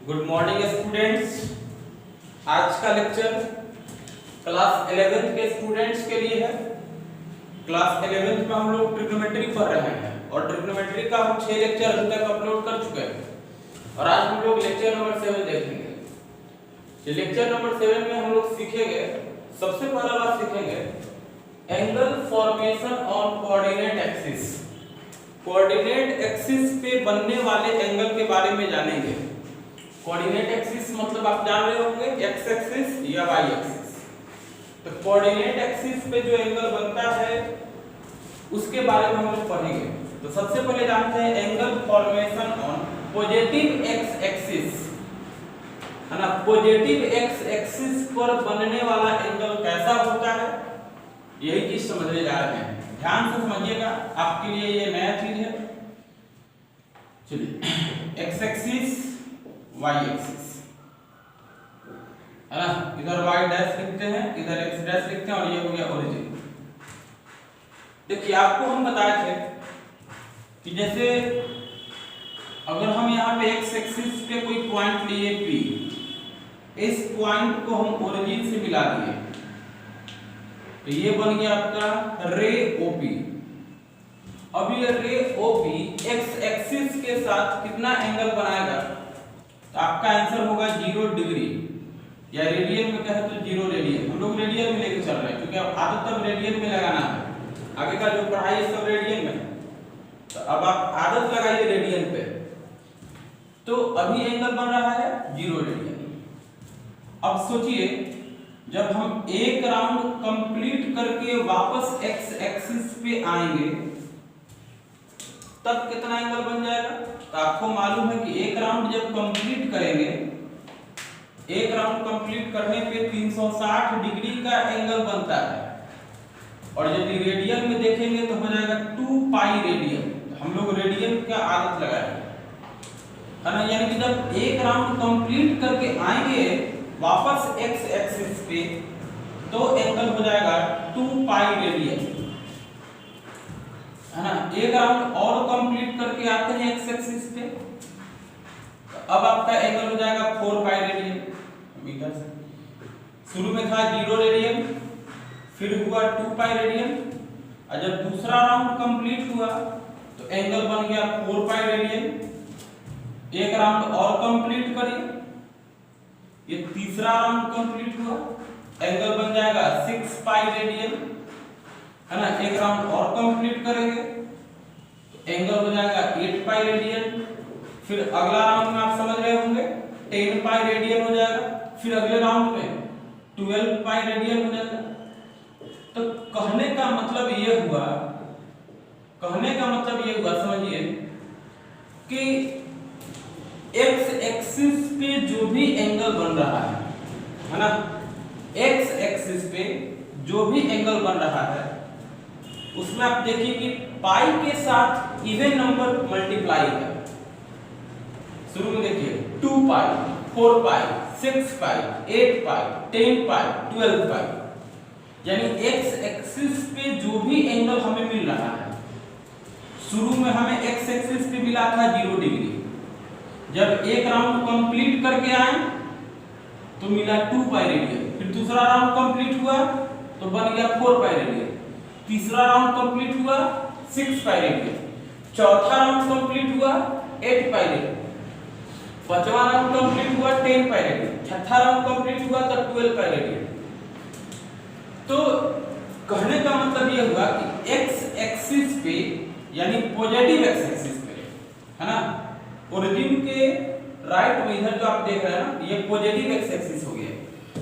Good morning students. आज का lecture class 11th के स्टूडेंट्स के लिए है। क्लास 11th में हम लोग ट्रिग्नोमेट्री पढ़ रहे हैं और ट्रिग्नोमेट्री का हम 6 लेक्चर अभी तक अपलोड कर चुके हैं और आज हम लोग लेक्चर नंबर 7 देखेंगे। ये लेक्चर नंबर 7 में हम लोग सीखेंगे, सबसे पहला बात सीखेंगे angle formation on coordinate axis. Coordinate axis पे बनने वाले एंगल के बारे में जानेंगे। कोऑर्डिनेट एक्सिस मतलब आप जान रहे होंगे एक्स एक्सिस या वाई एक्सिस। तो कोऑर्डिनेट एक्सिस पे जो एंगल बनता है उसके बारे में हम लोग पढ़ेंगे। तो सबसे पहले जानते हैं angle formation on positive x axis, है ना। पॉजिटिव एक्स एक्सिस पर बनने वाला एंगल कैसा होता है, यही चीज समझने जा रहे हैं। ध्यान से समझिएगा, आपके लिए ये नया चीज है। चलिए, एक्स एक्सिस वाई एक्सिस, है ना। इधर वाई डैश लिखते हैं, इधर एक्स डैश लिखते हैं और ये हो गया ओरिजिन। देखिए, आपको हम बताए थे कि जैसे अगर हम यहाँ पे एक्स एक्सिस पे कोई पॉइंट लिए P, इस पॉइंट को हम ओरिजिन से मिला दिए तो ये बन गया आपका रे OP। अब ये रे OP एक्स एक्सिस के साथ कितना एंगल बनाएगा, तो आपका आंसर होगा 0 डिग्री, या रेडियन में कहे तो 0 रेडियन। हम लोग रेडियन में लेके चल रहे हैं क्योंकि अब आदत तब रेडियन में लगाना है। आगे का जो पढ़ाई है सब रेडियन में, तो अब आप आदत लगाइए रेडियन पे। तो अभी एंगल बन रहा है 0 रेडियन। अब सोचिए, जब हम एक राउंड कंप्लीट करके वापस एक्स एक्सिस पे आएंगे तब कितना एंगल बन जाएगा। तो आपको मालूम है कि एक राउंड जब कंप्लीट करेंगे, एक राउंड कंप्लीट करने पे 360 डिग्री का एंगल बनता है और यदि रेडियन में देखेंगे तो हो जाएगा 2 पाई रेडियन। हम लोग रेडियन का आदत लगाएंगे, है ना। यानी कि जब एक राउंड कंप्लीट करके आएंगे वापस एक्स एक्सिस पे तो एंगल हो जाएगा 2 पाई रेडियन, है ना। एक राउंड और कंप्लीट करके आते हैं एक्स एक्सिस पे तो अब आपका एंगल हो जाएगा 4 पाई रेडियन। इधर से शुरू में था 0 रेडियन, फिर हुआ 2 पाई रेडियन, और जब दूसरा राउंड कंप्लीट हुआ तो एंगल बन गया 4 पाई रेडियन। एक राउंड और कंप्लीट करिए, ये तीसरा राउंड कंप्लीट हुआ, एंगल बन जाएगा 6 पाई रेडियन, है ना। एक राउंड और कंप्लीट करेंगे तो एंगल हो जाएगा 8 पाई रेडियन। फिर अगला राउंड में आप समझ रहे होंगे 10 पाई रेडियन हो जाएगा। फिर अगले राउंड में 12 पाई रेडियन हो जाएगा। तो कहने का मतलब ये हुआ, समझिए कि एक्स एक्सिस पे जो भी एंगल बन रहा है ना, एक्स एक्सिस पे जो भी एंगल बन रहा है उसमें आप देखिए कि पाई के साथ इवन नंबर मल्टीप्लाई है। शुरू में देखिए 2 पाई, 4 पाई, 6 पाई, 8 पाई, 10 पाई, 12 पाई। यानी एक्स एक्सिस पे जो भी एंगल हमें मिल रहा है, शुरू में हमें एक्स एक्सिस पे मिला था 0 डिग्री। जब एक राउंड कंप्लीट करके आए तो मिला 2 पाई रेडियन। फिर दूसरा राउंड कंप्लीट हुआ तो बन गया 4 पाई रेडियन। तीसरा राउंड कंप्लीट हुआ 6 पाई रेडियन। चौथा राउंड कंप्लीट हुआ 8 पाई रेडियन। पांचवा राउंड कंप्लीट हुआ 10 पाई रेडियन। छठा राउंड कंप्लीट हुआ तो 12 पाई रेडियन। तो कहने का मतलब यह हुआ कि एक्स एक्सिस पे, यानी पॉजिटिव एक्स एक्सिस पे, है ना, ओरिजिन के राइट में इधर जो आप देख रहे हैं ना, ये पॉजिटिव एक्स एक्सिस हो गया।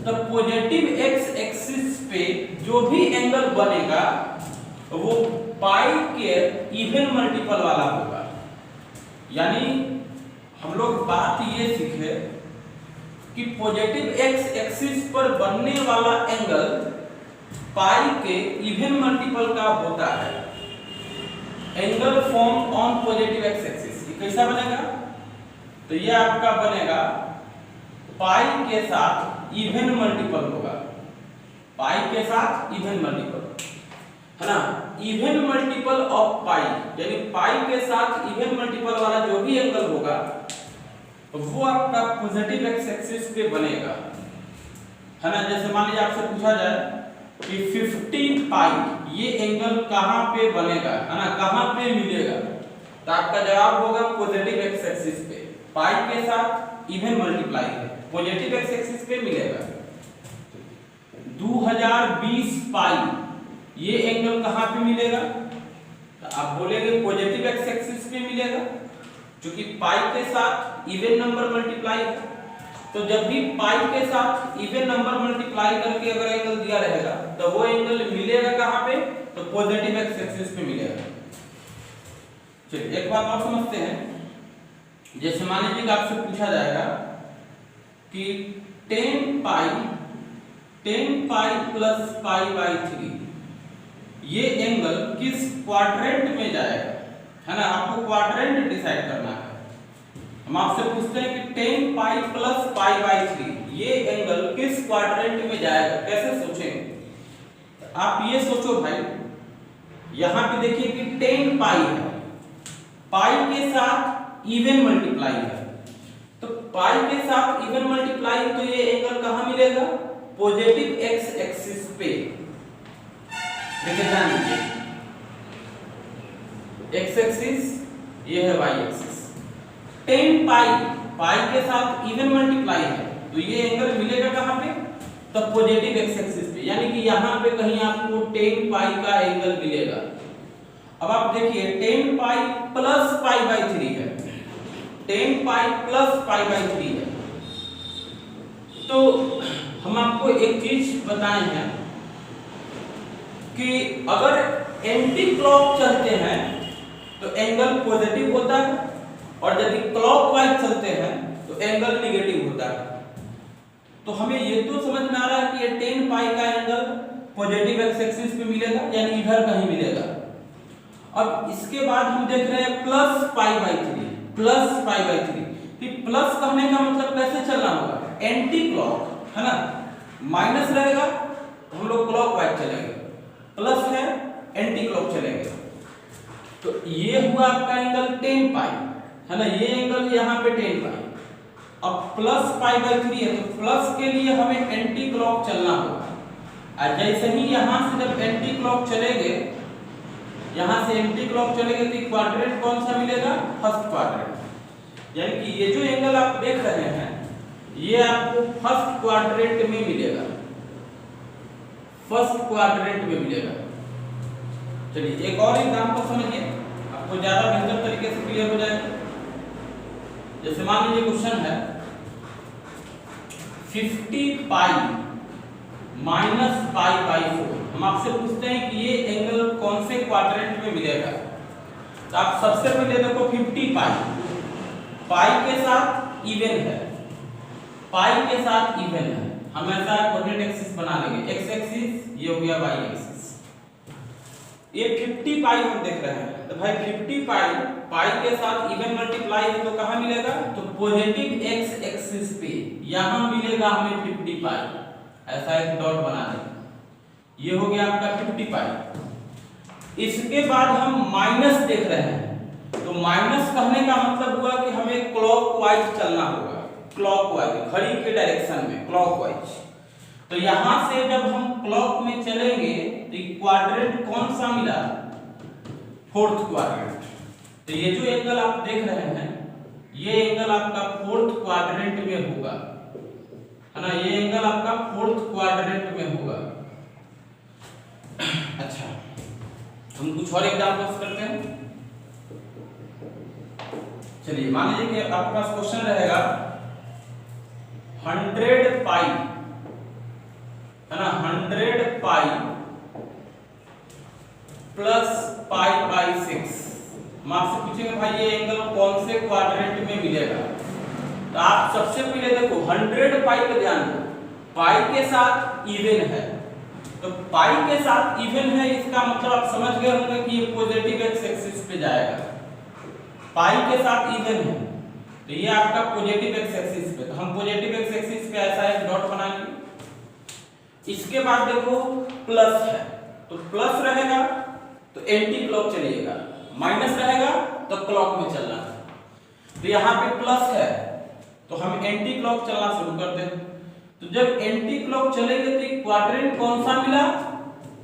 तो पॉजिटिव एक्स एक्सिस पे जो भी एंगल बनेगा वो पाई के इवन मल्टीपल वाला होगा। यानी हम लोग बात ये सीखे कि पॉजिटिव एक्स एक्सिस पर बनने वाला एंगल पाई के इवन मल्टीपल का होता है। Angle form on positive x axis ये कैसा बनेगा, तो ये आपका बनेगा पाई के साथ इवन मल्टीपल होगा। पाई के साथ इवन मल्टीपल, है ना। इवन मल्टीपल ऑफ पाई, यानी पाई के साथ इवन मल्टीपल वाला जो भी एंगल होगा वो आपका पॉजिटिव एक्स एक्सिस पे बनेगा, है ना। जैसे मान लीजिए आपसे पूछा जाए कि 50 पाई ये एंगल कहां पे बनेगा, है ना, कहां पे मिलेगा, तो आपका जवाब होगा पॉजिटिव एक्स एक्सिस पे, पाई के साथ इवन मल्टीप्लाई है, पॉजिटिव एक्स एक्सिस पे मिलेगा। 2020 पाई ये एंगल कहां पे मिलेगा, तो आप बोलेंगे पॉजिटिव एक्स एक्सिस पे मिलेगा, क्योंकि पाई के साथ इवन नंबर मल्टीप्लाई है। तो जब भी पाई के साथ इवन नंबर मल्टीप्लाई करके अगर एंगल दिया रहेगा तो वो एंगल मिलेगा कहां पे, तो पॉजिटिव एक्स एक्सिस पे मिलेगा। चलिए एक बात और समझते हैं। जैसे मान लीजिए कि आपसे पूछा जाएगा कि 10 पाई प्लस पाई बाई 3 ये एंगल किस क्वाड्रेंट में जाएगा, है ना, आपको क्वाड्रेंट डिसाइड करना है। हम आपसे पूछते हैं कि 10 पाई प्लस पाई बाई 3 ये एंगल किस क्वाड्रेंट में जाएगा, कैसे सोचेंगे। आप ये सोचो भाई, यहां पे देखिए कि 10 पाई है, पाई के साथ इवन मल्टीप्लाई है, तो पाई के साथ इवन मल्टीप्लाई, तो ये एंगल कहां मिलेगा, पॉजिटिव एक्स एक्सिस पे। देखिए ध्यान दीजिए, एक्स एक्सिस ये है वाई एक्सिस, 10 पाई के साथ इवन मल्टीप्लाई है, तो ये एंगल मिलेगा कहां पे, तो पॉजिटिव एक्स एक्सिस पे, यानी कि यहां पे कहीं आपको 10 पाई का एंगल मिलेगा। अब आप देखिए 10 पाई प्लस पाई बाई 3 है, 10 पाई प्लस पाई बाई 3 है, तो हम आपको एक चीज बताए हैं कि अगर एंटी क्लॉक चलते हैं तो एंगल पॉजिटिव होता है, और यदि क्लॉकवाइज चलते हैं तो एंगल नेगेटिव होता है। तो हमें ये तो समझ में आ रहा है कि ये 10 पाई का एंगल पॉजिटिव एक्स एक्सिस पे मिलेगा, यानी इधर कहीं मिलेगा। अब इसके बाद हम देख रहे हैं plus pi by 3, plus pi by 3, कि प्लस कहने का मतलब कैसे चलना होगा, एंटी क्लॉक, है ना, माइनस रहेगा तो हम लोग क्लॉकवाइज चलेंगे, प्लस है एंटी क्लॉक चलेंगे। तो ये हुआ आपका एंगल 10 पाई, है ना, ये एंगल यहाँ पे 10 पाई। अब प्लस पाई बाई 3 है, तो प्लस के लिए हमें एंटी क्लॉक चलना होगा। और जैसे ही यहाँ से जब एंटी क्लॉक चलेंगे, यहाँ से एंटी क्लॉक चलेंगे तो क्वाड्रेंट कौन सा मिलेगा, फर्स्ट क्वाड्रेंट, यानी कि ये जो एंगल आप देख रहे हैं ये आपको फर्स्ट क्वाड्रेंट में मिलेगा, फर्स्ट क्वाड्रेंट में मिलेगा। चलिए एक और एग्जांपल समझिए, आपको ज्यादा बेहतर तरीके से क्लियर हो जाएगा। जैसे मान लीजिए क्वेश्चन है 50 पाई माइनस पाई बाई 4, हम आपसे पूछते हैं कि ये एंगल कौन से क्वाड्रेंट में मिलेगा। तो आप सबसे पहले देखो 50 पाई के साथ इवन है, पाई के साथ इवन है, हम ऐसा कोऑर्डिनेट एक्सिस बना लेंगे, एक्स एक्सिस ये हो गया वाई एक्सिस। ये 50 पाई हम देख रहे हैं, तो भाई 50 पाई के साथ इवन मल्टीप्लाई है, तो कहां मिलेगा, तो पॉजिटिव एक्स एक्सिस पे यहां मिलेगा हमें 50 पाई, ऐसा एक डॉट बना देंगे। ये हो गया आपका 50 पाई। इसके बाद हम माइनस देख रहे हैं, तो माइनस कहने का मतलब हुआ कि हमें क्लॉकवाइज चलना होगा, क्लॉकवाइज, घड़ी के डायरेक्शन में क्लॉकवाइज। तो यहां से जब हम क्लॉक में चलेंगे तो क्वाड्रेंट कौन सा मिला, फोर्थ क्वाड्रेंट। तो ये जो एंगल आप देख रहे हैं ये एंगल आपका फोर्थ क्वाड्रेंट में होगा, है ना, ये एंगल आपका फोर्थ क्वाड्रेंट में होगा। अच्छा, हम कुछ और एग्जांपल्स करते हैं। चलिए मान लीजिए कि आपके पास क्वेश्चन रहेगा 100 पाई, है ना, 100 पाई प्लस पाई बाई 6। हम आपसे पूछेंगे भाई ये एंगल कौन से क्वाड्रेंट में मिलेगा। तो आप सबसे पहले देखो 100 पाई पे ध्यान दो, पाई के साथ इवन है, तो पाई के साथ इवन है, इसका मतलब आप समझ गए होंगे कि ये पॉजिटिव एक्स एक्सिस पे जाएगा। पाई के साथ इवन है तो ये आपका पॉजिटिव एक्स एक्सिस पे, तो हम पॉजिटिव एक्स एक्सिस पे ऐसा एक डॉट बनाएंगे। इसके बाद देखो प्लस है, तो प्लस रहेगा तो एंटी क्लॉक चलिएगा, माइनस रहेगा तो क्लॉक में चलना। तो यहाँ पे प्लस है तो हम एंटी क्लॉक चलना शुरू कर दें। तो जब एंटी क्लॉक चलेंगे तो क्वाड्रेंट कौन सा मिला?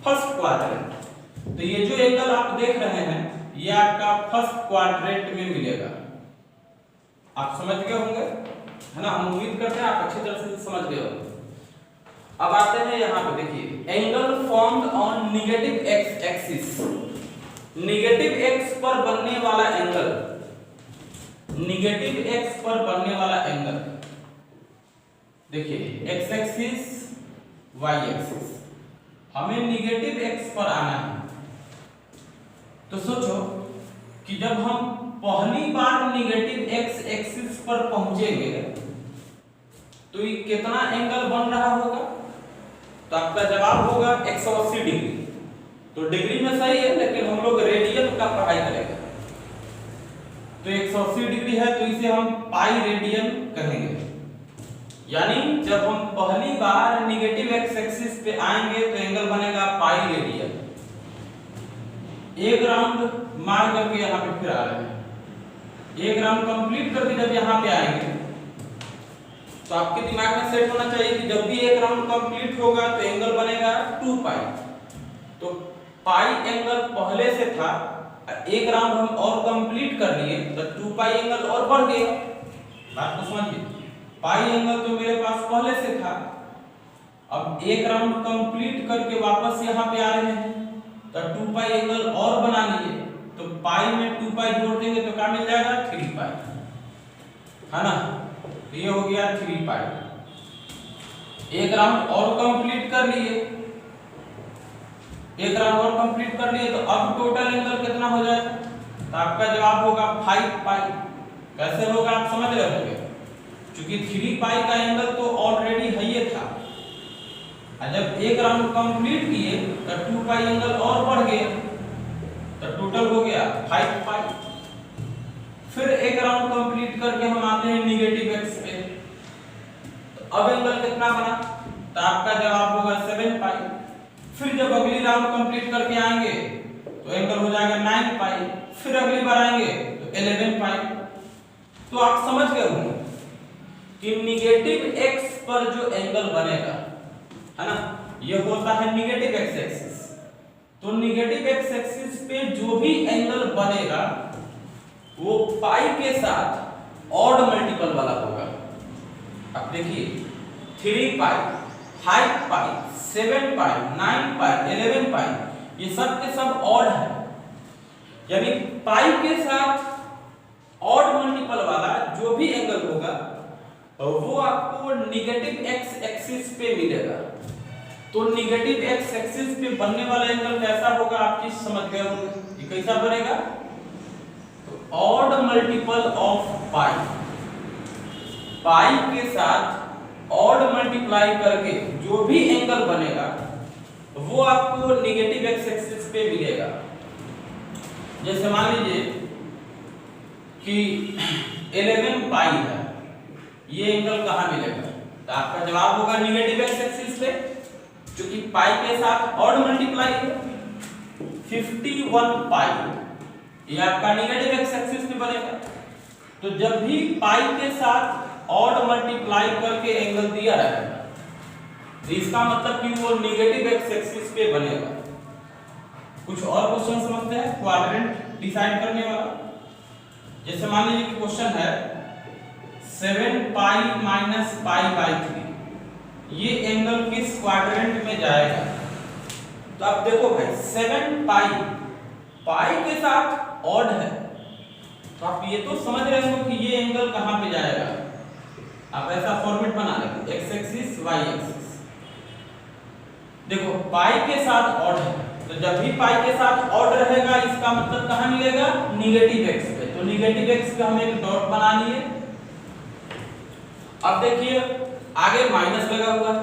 First quadrant. तो ये जो एंगल आप देख रहे हैं ये आपका फर्स्ट क्वाड्रेंट में मिलेगा। आप समझ गए होंगे, है ना? हम उम्मीद करते हैं आप अच्छी तरह से समझ गए होंगे। अब आते हैं यहाँ पे, देखिए angle formed on negative x axis. Negative x पर बनने वाला एंगल, नेगेटिव एक्स पर बनने वाला एंगल, देखिए एक्स एक्सिस वाई एक्सिस, हमें नेगेटिव एक्स पर आना है। तो सोचो कि जब हम पहली बार नेगेटिव एक्स एक्सिस पर पहुंचेंगे तो ये कितना एंगल बन रहा होगा? तो आपका जवाब होगा 180 डिग्री। तो डिग्री में सही है, लेकिन हम लोग रेडियन का पढ़ाई करेंगे। तो 180 डिग्री है तो इसे हम पाई रेडियन कहेंगे। यानी जब हम पहली बार नेगेटिव एक्स एक्सिस पे आएंगे तो एंगल बनेगा पाई रेडियन। एक राउंड मार करके यहाँ पे फिर आ रहे हैं, एक राउंड कंप्लीट करके जब यहाँ पे आएंगे तो आपके दिमाग में सेट होना चाहिए कि जब भी एक राउंड कंप्लीट होगा तो एंगल बनेगा 2 पाई। तो पाई एंगल पहले से था, एक राउंड हम और कंप्लीट कर लिए तो 2 पाई एंगल और बढ़ गया। बात को समझिए, पाई एंगल तो मेरे पास पहले से था, अब एक राउंड कंप्लीट करके वापस यहाँ पे आ रहे हैं तो 2 पाई एंगल और बना लिए। तो पाई में 2 पाई जोड़ देंगे तो क्या मिल जाएगा? 3 पाई, है ना? तो ये हो गया 3 पाई। एक राउंड और कंप्लीट कर लिए, एक राउंड और कंप्लीट कर लिए तो अब टोटल एंगल कितना हो जाएगा? तो आपका जवाब होगा 5 पाई। कैसे होगा आप समझ रहे होंगे, क्योंकि 3 पाई का एंगल तो ऑलरेडी है ही था, और जब एक राउंड कंप्लीट किए तो 2 पाई एंगल और बढ़ गया तो टोटल हो गया 5 पाई। फिर एक राउंड कंप्लीट करके हम आते हैं नेगेटिव एक्स पे, तो अब एंगल कितना बना? तो आपका जवाब होगा 7 पाई। फिर जब अगली राउंड कंप्लीट करके आएंगे तो एंगल हो जाएगा 9 पाई। फिर अगली बार आएंगे तो 11 पाई। तो आप समझ गए होंगे कि नेगेटिव एक्स पर जो एंगल बनेगा, है ना, ये होता है नेगेटिव एक्स एक्सिस। तो नेगेटिव एक्स एक्सिस पे जो भी एंगल बनेगा वो पाई के साथ ऑड मल्टीपल वाला होगा। अब देखिए 3 पाई, 5 पाई, 7 पाई, 9 पाई, 11 पाई, ये सब के सब ऑड है। यानी पाई के साथ ऑड मल्टीपल वाला जो भी एंगल होगा वो आपको नेगेटिव एक्स एक्सिस पे मिलेगा। तो नेगेटिव एक्स एक्सिस पे बनने वाला एंगल कैसा होगा आप चीज समझ गए होंगे। ये कैसा बनेगा? तो ऑड मल्टीपल ऑफ पाई, पाई के साथ ऑड मल्टीप्लाई करके जो भी एंगल बनेगा वो आपको नेगेटिव एक्स एक्सिस पे मिलेगा। जैसे मान लीजिए कि 11 पाई है, ये एंगल कहाँ मिलेगा? तो आपका जवाब होगा नेगेटिव एक्स एक्सिस पे, क्योंकि पाई के साथ ऑड मल्टीप्लाई है। 51 पाई ये आपका नेगेटिव एक्स एक्सिस पे बनेगा। तो जब भी पाई के साथ ऑड मल्टीप्लाई करके एंगल दिया रहेगा तो इसका मतलब कि वो नेगेटिव एक्स एक्सिस पे बनेगा। कुछ और क्वेश्चन समझते हैं क्वाड्रेंट डिसाइड करने वाला। जैसे मान लीजिए कि क्वेश्चन है 7 पाई माइनस पाई बाई 3, ये एंगल किस क्वाड्रेंट में जाएगा? तो आप देखो भाई 7 पाई, पाई के साथ ऑड है, तो आप ये तो समझ रहे हो कि ये एंगल कहां पे जाएगा। आप ऐसा फॉर्मेट बना लेंगे एक्स एक्सिस वाई एक्सिस। देखो पाई के साथ ऑड है, तो जब भी पाई के साथ ऑड रहेगा इसका मतलब कहां मिलेगा? नेगेटिव एक्स पे। तो नेगेटिव एक्स पे हम एक डॉट बना लिए। अब देखिए आगे माइनस लगा हुआ है,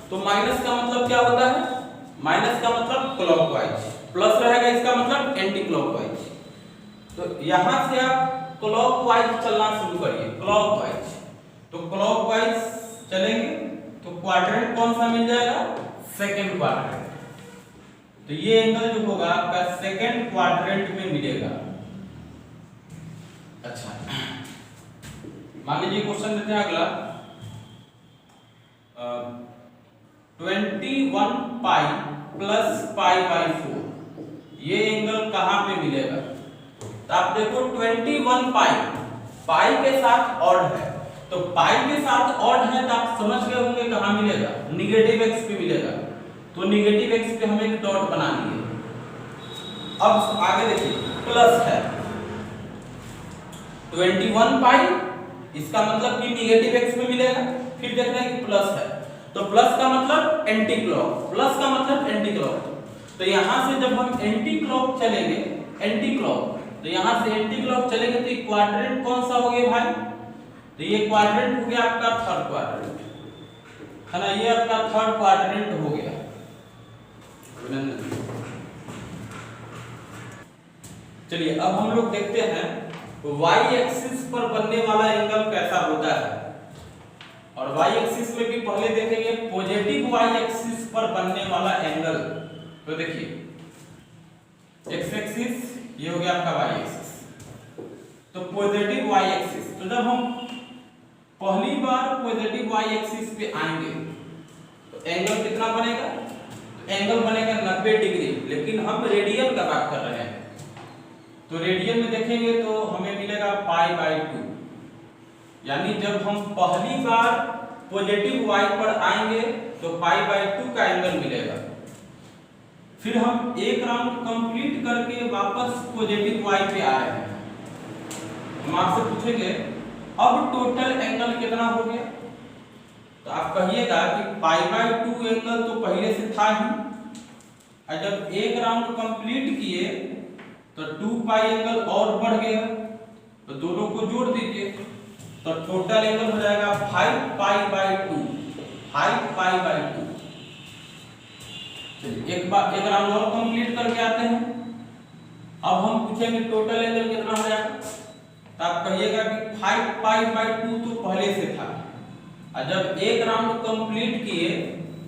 तो माइनस का मतलब क्या होता है? माइनस का मतलब क्लॉकवाइज, प्लस रहेगा इसका मतलब एंटी क्लॉकवाइज। तो यहां से आप क्लॉकवाइज चलना शुरू करिए, क्लॉकवाइज। तो क्लॉकवाइज चलेंगे तो क्वाड्रेंट कौन सा मिल जाएगा? Second quadrant. तो ये एंगल जो होगा आपका सेकंड क्वाड्रेंट में मिलेगा। अच्छा मान मान लीजिए क्वेश्चन देते हैं अगला 21 पाई प्लस पाई बाई 4, ये एंगल कहाँ पे मिलेगा? तो आप देखो 21 पाई के साथ ऑड है, तो पाई के साथ ऑड है तो आप समझ गए होंगे कहाँ मिलेगा, निगेटिव एक्स पे मिलेगा। तो निगेटिव एक्स पे हमें एक डॉट बना लिए। अब आगे देखिए प्लस है 21 पाई, इसका मतलब कि निगेटिव एक्स में मिलेगा। फिर देखना है कि प्लस है, तो प्लस का मतलब एंटी क्लॉक, प्लस का मतलब एंटी क्लॉक। तो यहां से जब हम एंटी क्लॉक चलेंगे, एंटी क्लॉक, तो यहां से एंटी क्लॉक चलेंगे तो क्वाड्रेंट कौन सा हो गया भाई? तो ये क्वाड्रेंट हो गया आपका थर्ड क्वाड्रेंट, है ना, ये आपका थर्ड क्वाड्रेंट हो गया। चलिए अब हम लोग देखते हैं y एक्सिस पर बनने वाला एंगल कैसा होता है। और y एक्सिस में भी पहले देखेंगे पॉजिटिव y एक्सिस पर बनने वाला एंगल। तो देखिए x एक्सिस ये हो गया आपका y एक्सिस, तो पॉजिटिव y एक्सिस, तो जब हम पहली बार पॉजिटिव y एक्सिस पे आएंगे तो एंगल कितना बनेगा? एंगल बनेगा 90 डिग्री, लेकिन हम रेडियन का बात कर रहे हैं। तो रेडियन में देखेंगे तो हमें मिलेगा पाई बाई 2, यानी जब हम पहली बार पॉजिटिव y पर आएंगे तो पाई बाई 2 का एंगल मिलेगा। फिर हम एक राउंड कंप्लीट करके वापस पॉजिटिव y पे आ रहे हैं, हम आपसे पूछेंगे अब टोटल एंगल कितना हो गया? तो आप कहिएगा कि पाई बाई 2 एंगल तो पहले से था ही, और जब एक राउंड कंप्लीट किए तो 2 पाई एंगल और बढ़ गया, तो दोनों को जोड़ दीजिए तो टोटल एंगल हो जाएगा 5 पाई बाई 2, 5 पाई बाई 2। चलिए एक राउंड और कंप्लीट करके आते हैं। अब हम पूछेंगे टोटल एंगल कितना हो जाएगा? तो आप कहिएगा कि 5 पाई बाई 2 तो पहले से था, और जब एक राउंड कंप्लीट किए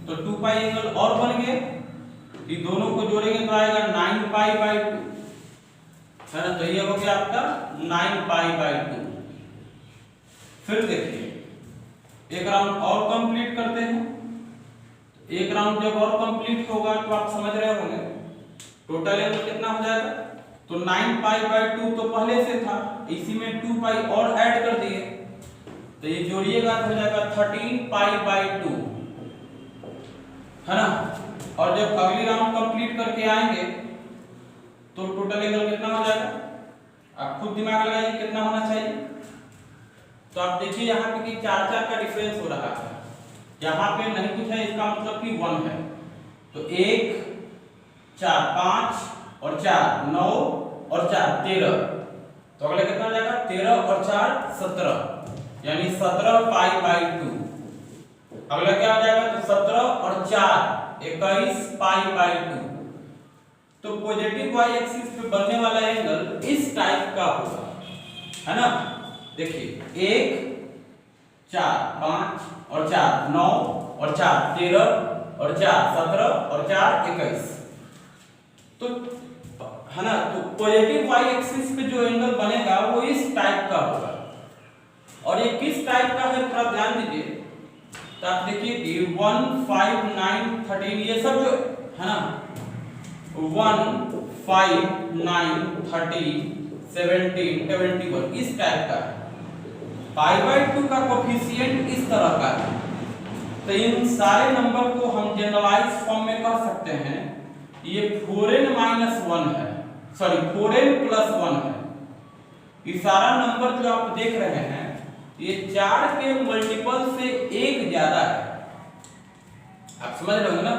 तो 2 पाई एंगल और बन गए, ये दोनों को जोड़ेंगे तो आएगा 9 पाई बाई 2, है ना। तो ये हो गया आपका 9 पाई बाई 2। फिर देखिए एक राउंड और कंप्लीट करते हैं। एक राउंड जब और कंप्लीट होगा तो आप समझ रहे होंगे टोटल एंगल कितना हो जाएगा। तो 9 पाई बाई 2 तो पहले से था, इसी में 2 पाई और ऐड कर दिए तो ये जोड़िएगा तो हो जाएगा 13 पाई बाई 2, है ना। और जब अगली राउंड कंप्लीट करके आएंगे तो टोटल एंगल कितना हो जाएगा? आप खुद दिमाग लगाइए कितना होना चाहिए। तो आप देखिए यहाँ पे कि 4 का डिफरेंस हो रहा है, यहाँ पे नहीं कुछ है, इसका मतलब कि 1 है। तो 1 4 5 और 4 9 और 4 13, तो अगला कितना हो जाएगा? 13 और 4 17, यानी 17 पाई बाई 2। अगला क्या हो जाएगा? तो 17 और 4 21 पाई बाई 2। तो पॉजिटिव y एक्सिस पे बनने वाला एंगल इस टाइप का होगा, है ना। देखिए 1 4 5 और 4 9 और 4 13 और 4 17 और 4 21, तो है ना। तो पॉजिटिव y एक्सिस पे जो एंगल बनेगा वो इस टाइप का होगा। और ये किस टाइप का है थोड़ा ध्यान दीजिए। तो आप देखिए कि 1 5 9 13 ये सब जो है ना, 1 5 9 13 17 21 इस टाइप का है। पाई बाई 2 का कोफिशिएंट इस तरह का है। तो इन सारे नंबर को हम जनरलाइज फॉर्म में कह सकते हैं ये 4n-1 है, सॉरी 4n+1 है। ये सारा नंबर जो आप देख रहे हैं ये 4 के मल्टीपल से 1 ज्यादा है। आप समझ रहे हो ना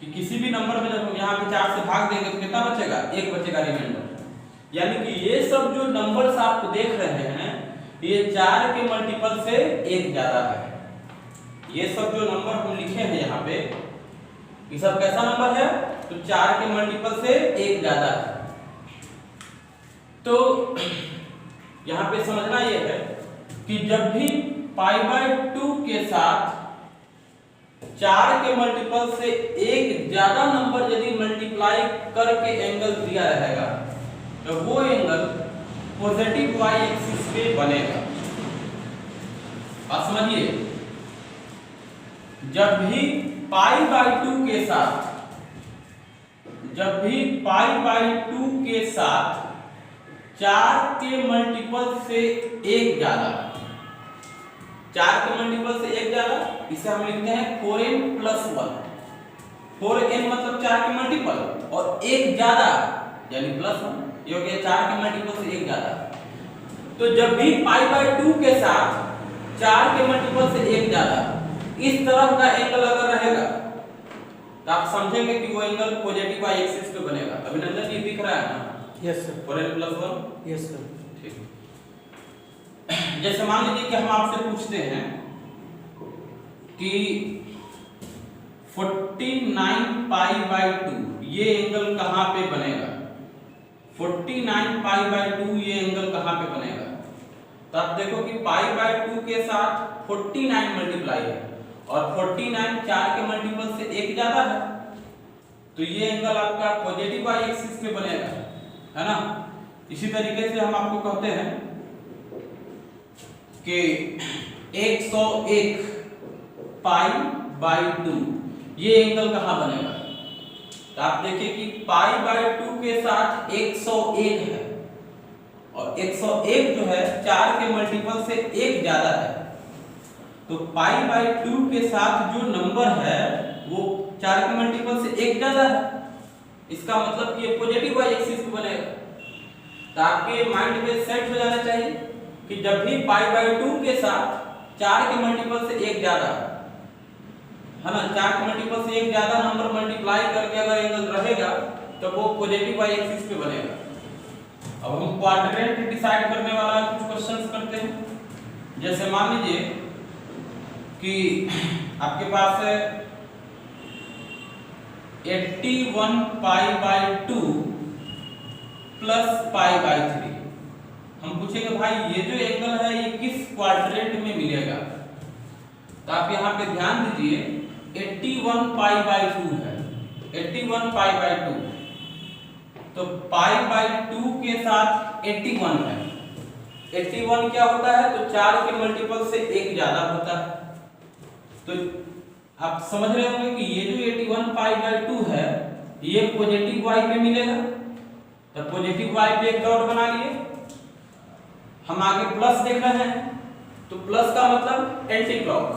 कि किसी भी नंबर में जब हम यहाँ पे 4 से भाग देंगे तो कितना बचेगा? 1 बचेगा रिमाइंडर। यानी कि ये सब जो नंबर्स आप देख रहे हैं ये 4 के मल्टीपल से 1 ज्यादा है। ये सब जो नंबर हम लिखे हैं यहाँ पे ये सब कैसा नंबर है? तो 4 के मल्टीपल से 1 ज्यादा है। तो यहाँ पे समझना ये है कि जब भी पाई बाई 2 के साथ 4 के मल्टीपल से 1 ज्यादा नंबर यदि मल्टीप्लाई करके एंगल दिया रहेगा तो वो एंगल पॉजिटिव y एक्सिस पे बनेगा। अब समझिए, जब भी पाई बाई 2 के साथ, जब भी पाई बाई 2 के साथ 4 के मल्टीपल से एक ज्यादा, 4 के मल्टीपल से एक ज्यादा, इसे हम लिखते हैं 4n प्लस 1। 4n मतलब 4 के मल्टीपल और एक ज्यादा यानी प्लस 1, ये हो गया 4 के मल्टीपल से एक ज्यादा। तो जब भी पाई बाई 2 के साथ 4 के मल्टीपल से एक ज्यादा इस तरह का एंगल अगर रहेगा तो आप समझेंगे कि वो एंगल पॉजिटिव वाई एक्सिस पे बनेगा। अभिनंदन जी दिख रहा है ना? Yes sir. 4n plus 1। Yes sir. ठीक। जैसे मान लीजिए कि हम आपसे पूछते हैं कि 49 पाई बाई 2 ये एंगल कहां पे बनेगा? 49 पाई बाई 2 ये एंगल कहां पे बनेगा? तो आप देखो कि पाई बाई 2 के साथ 49 मल्टीप्लाई है और 49 4 के मल्टीपल से एक ज्यादा है, तो ये एंगल आपका पॉजिटिव वाई एक्सिस पे बनेगा, है ना? इसी तरीके से हम आपको कहते हैं कि 101 पाई बाई 2 ये एंगल कहां बनेगा? तो आप देखिए कि पाई बाई 2 के साथ 101 है और 101 जो है 4 के मल्टीपल से एक ज्यादा है, तो पाई बाई 2 के साथ जो नंबर है वो 4 के मल्टीपल से एक ज्यादा है, इसका मतलब कि ये पॉजिटिव वाई एक्सिस पे बनेगा। तो आपके माइंड में सेट हो जाना चाहिए कि जब भी पाई बाई 2 के साथ 4 के मल्टीपल से एक ज्यादा, है ना, 4 के मल्टीपल से एक ज्यादा नंबर मल्टीप्लाई करके अगर एंगल रहेगा तो वो पॉजिटिव वाई एक्सिस पे बनेगा। अब हम क्वाड्रेंट डिसाइड करने वाला कुछ क्वेश्चंस करते हैं। जैसे मान लीजिए कि आपके पास है 81 pi by 2 plus pi by 3। हम पूछेंगे भाई ये जो एंगल है ये किस क्वाड्रेंट में मिलेगा? तो आप यहाँ पे ध्यान दीजिए 81 पाई बाई 2 है, 81 पाई बाई 2, तो पाई बाई 2 के साथ 81 है। 81 क्या होता है? तो 4 के मल्टीपल से एक ज्यादा होता है। तो आप समझ रहे होंगे कि ये जो 81 पाई बाई 2 है ये पॉजिटिव वाई पे मिलेगा, तो पॉजिटिव वाई पे एक डॉट बना लिए। हम आगे प्लस देख रहे हैं, तो प्लस का मतलब एंटी क्लॉक,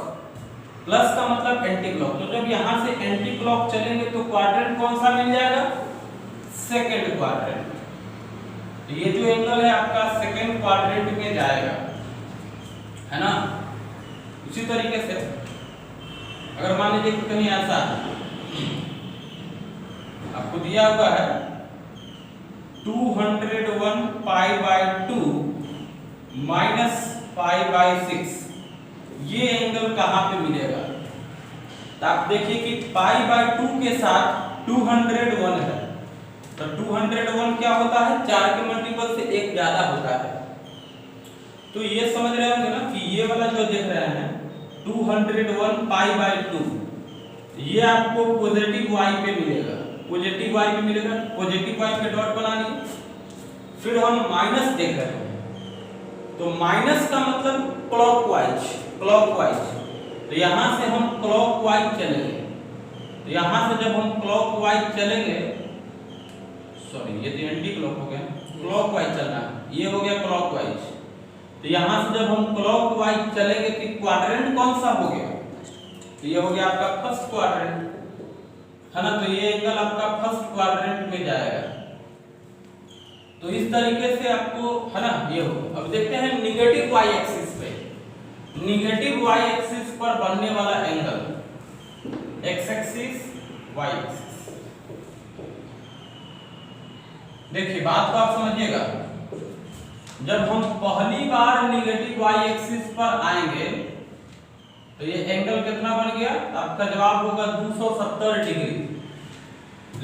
प्लस का मतलब एंटी क्लॉक, तो जब यहां से एंटी क्लॉक चलेंगे तो क्वाड्रेंट कौन सा मिल जाएगा? Second quadrant. तो ये जो एंगल है आपका सेकंड क्वाड्रेंट में जाएगा, है ना? उसी तरीके से अगर मान लीजिए कि कहीं ऐसा आपको दिया हुआ है 201 pi by 2 minus pi by 6, ये एंगल कहां पे मिलेगा? तो आप देखिए कि पाई बाई 2 के साथ 201 है, तो 201 क्या होता है? 4 के मल्टीपल से एक ज्यादा होता है। तो ये समझ रहे होंगे ना कि ये वाला जो देख रहे हैं 201 पाई बाई 2 ये आपको पॉजिटिव वाई पे मिलेगा, पॉजिटिव वाई पे मिलेगा, पॉजिटिव वाई पे डॉट बना लिए। फिर हम माइनस देख रहे हैं, तो माइनस का मतलब क्लॉकवाइज, क्लॉकवाइज, तो यहां से हम क्लॉकवाइज चलेंगे। तो यहां से जब हम क्लॉकवाइज चलेंगे, सॉरी ये तो एंटी क्लॉक हो गया, क्लॉकवाइज चलना है, ये हो गया क्लॉकवाइज। तो यहां से जब हम क्लॉकवाइज चलेंगे कि क्वाड्रेंट कौन सा हो गया? तो ये हो गया आपका फर्स्ट क्वाड्रेंट, है ना? तो ये एंगल आपका फर्स्ट क्वाड्रेंट में जाएगा। तो इस तरीके से आपको, है ना, ये हो। अब देखते हैं निगेटिव वाई एक्सिस पे, निगेटिव वाई एक्सिस पर बनने वाला angle, X axis Y axis. देखिए बात को आप समझिएगा, जब हम पहली बार निगेटिव वाई एक्सिस पर आएंगे तो ये एंगल कितना बन गया? आपका जवाब होगा 270 डिग्री।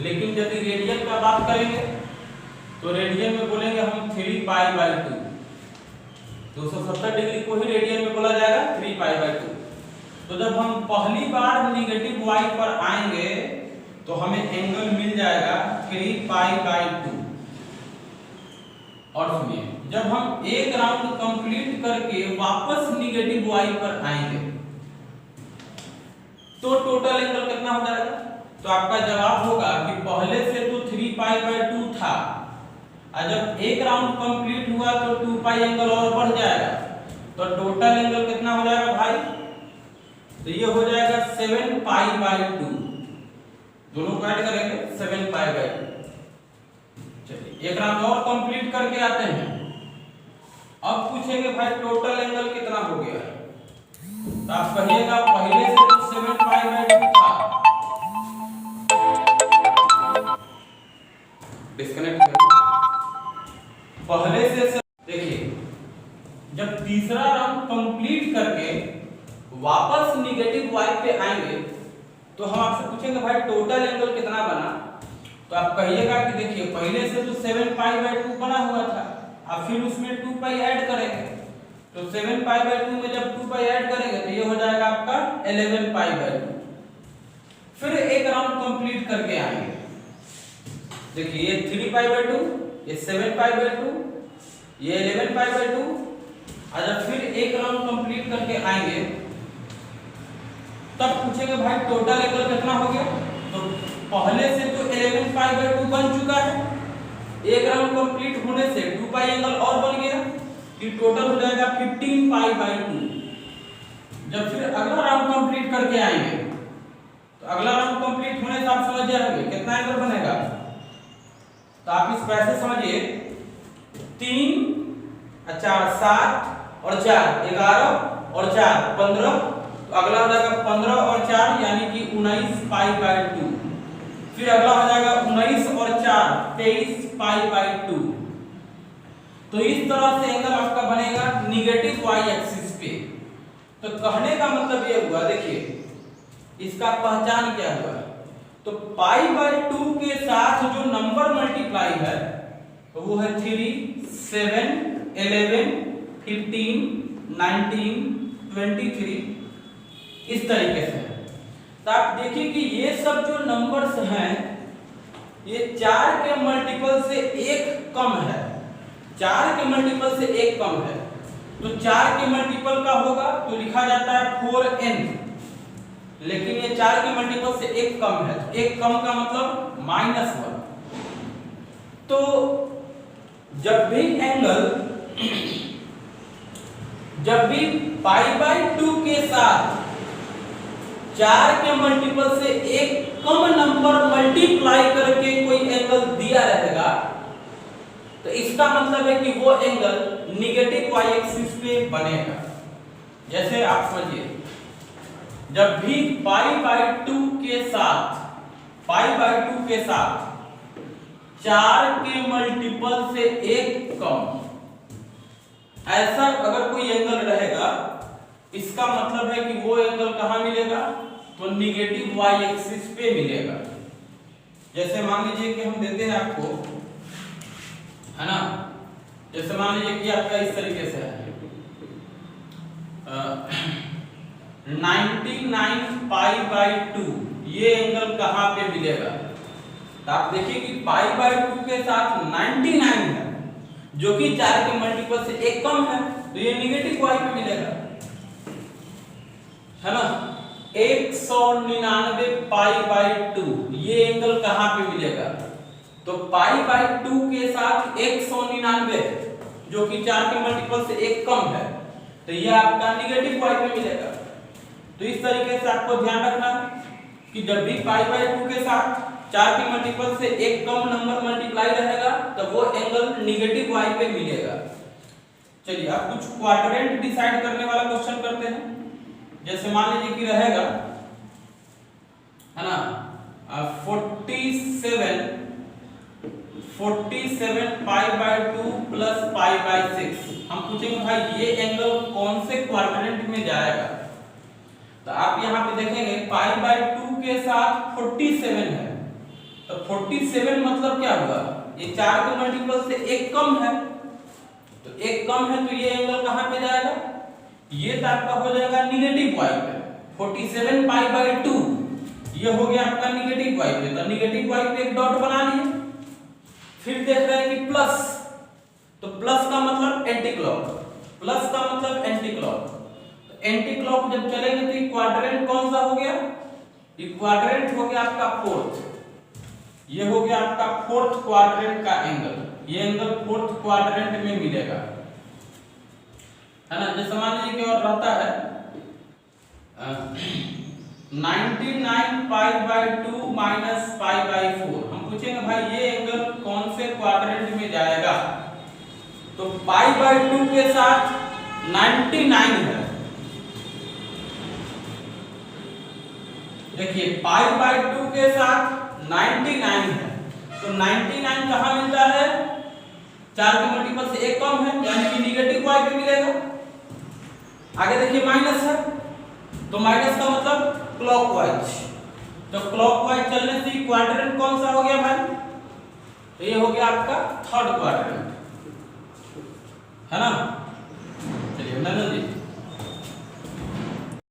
लेकिन यदि रेडियन का बात करेंगे तो रेडियन में बोलेंगे हम 3 पाई बाई 2, 270 डिग्री को ही रेडियन में बोला जाएगा 3 पाई बाई 2। तो जब हम पहली बार निगेटिव वाई पर आएंगे तो हमें एंगल मिल जाएगा 3 पाई बाई 2। और सुनिए जब हम एक राउंड कंप्लीट करके वापस निगेटिव वाई पर आएंगे तो टोटल एंगल कितना हो जाएगा? तो आपका जवाब होगा कि पहले से तो 3π/2 था और जब एक राउंड कंप्लीट हुआ तो 2π एंगल और बढ़ जाएगा, तो टोटल एंगल कितना हो जाएगा भाई? तो ये हो जाएगा 7π/2, दोनों को ऐड करेंगे 7π/2। चलिए एक राउंड और कंप्लीट करके आते हैं। अब पूछेंगे भाई टोटल एंगल कितना हो गया? तो आप कहिएगा पहले से तो 7π/2 था, डिस्कनेक्ट कर पहले से देखिए जब तीसरा राउंड कंप्लीट करके वापस निगेटिव वाई पे आएंगे तो हम आपसे पूछेंगे भाई टोटल एंगल कितना बना? तो आप कहिएगा कि देखिए पहले से तो 7π/2 बना हुआ था, अब फिर उसमें 2π ऐड करेंगे, तो 7π/2 में जब 2π ऐड करेंगे तो ये हो जाएगा आपका 11π/2। फिर एक राउंड कंप्लीट करके आएंगे, देखिए ये 3π/2, ये 7π/2, ये 11π/2, और जब फिर एक राउंड कंप्लीट करके आएंगे तब पूछेंगे भाई टोटल एंगल कितना हो गया? तो पहले से तो 11π/2 बन चुका है, एक राउंड कंप्लीट होने से 2π एंगल और बन गया, फिर टोटल हो जाएगा 15π/2। जब फिर अगला राउंड कंप्लीट करके आएंगे तो अगला राउंड कंप्लीट होने से आप समझ जाएंगे कितना एंगल बनेगा। तो आप इस पैसे समझिए 3 और 4 7 और 4 11 और 4 15, तो अगला हो जाएगा 15 और 4 यानी कि 19π/2। फिर अगला हो जाएगा 19 और 4 23π/2। तो इस तरह से एंगल आपका बनेगा निगेटिव वाई एक्सिस पे। तो कहने का मतलब ये हुआ, देखिए इसका पहचान क्या हुआ? तो π/2 के साथ जो नंबर मल्टीप्लाई है तो वो है 3 7 11 15 19 23, इस तरीके से। तो आप देखिए कि ये सब जो नंबर्स हैं ये 4 के मल्टीपल से एक कम है, 4 के मल्टीपल से एक कम है। तो 4 के मल्टीपल का होगा तो लिखा जाता है 4n, लेकिन ये 4 के मल्टीपल से एक कम है, एक कम का मतलब -1। तो जब भी π/2 के साथ 4 के मल्टीपल से एक कम नंबर मल्टीप्लाई करके कोई एंगल दिया रहेगा तो इसका मतलब है कि वो एंगल निगेटिव वाई एक्सिस पे बनेगा। जैसे आप समझिए जब भी π/2 के साथ 4 के मल्टीपल से एक कम ऐसा अगर कोई एंगल रहेगा, इसका मतलब है कि वो एंगल कहां मिलेगा? तो निगेटिव वाई एक्सिस पे मिलेगा। जैसे मान लीजिए कि हम देते हैं आपको, है ना, जैसे मान लीजिए कि आपका इस तरीके से है 99π/2, ये एंगल कहां पे मिलेगा? तो आप देखिए कि π/2 के साथ 99 है जो कि 4 के मल्टीपल से एक कम है, तो ये निगेटिव वाई पे मिलेगा, है ना। 199π/2 ये एंगल कहां पे मिलेगा? तो π/2 के साथ 199 जो कि 4 के मल्टीपल से एक कम है, तो ये आपका निगेटिव वाई पे मिलेगा। तो इस तरीके से आपको ध्यान रखना कि जब भी π/2 के साथ 4 के मल्टीपल से एक कम नंबर मल्टीप्लाई रहेगा तो वो एंगल निगेटिव वाई पे मिलेगा। चलिए अब कुछ क्वाड्रेंट डिसाइड करने वाला क्वेश्चन करते हैं। जैसे मान लीजिए कि रहेगा, है ना, 47π/2 प्लस π/6। हम पूछेंगे भाई ये एंगल कौन से क्वाड्रेंट में जाएगा? तो आप यहाँ पे देखेंगे π/2 के साथ 47 है, तो 47 मतलब क्या हुआ? ये 4 के मल्टीपल से एक कम है, तो एक कम है तो ये एंगल कहां पे जाएगा? ये तो आपका हो जाएगा निगेटिव वाई पे। 47π/2 ये हो गया आपका निगेटिव वाई पे, तो निगेटिव वाई पे एक डॉट बना लिए। फिर देख रहे हैं कि प्लस, तो प्लस का मतलब एंटी क्लॉक, प्लस का मतलब एंटी क्लॉक। तो एंटी क्लॉक जब चलेंगे तो क्वाड्रेंट कौन सा हो गया? क्वाड्रेंट हो गया आपका फोर्थ, ये हो गया आपका फोर्थ क्वाड्रेंट का एंगल, ये एंगल फोर्थ क्वाड्रेंट में मिलेगा, है ना। जैसे मान लीजिए कि और रहता है 99 pi by 2 minus pi by 4, हम पूछेंगे भाई ये एंगल कौन से क्वाड्रेंट में जाएगा? तो पाई बाई 2 के साथ 99 है, देखिए पाई बाई 2 के साथ 99 है, तो 99 कहाँ मिलता है? 4 के मल्टीपल से एक कम है, यानी कि निगेटिव वाई पे मिलेगा। आगे देखिए माइनस है, तो माइनस का मतलब क्लॉकवाइज, तो क्लॉकवाइज चलने से क्वाड्रेंट कौन सा हो गया भाई? तो ये हो गया आपका थर्ड क्वाड्रेंट, है ना। चलिए नंदन जी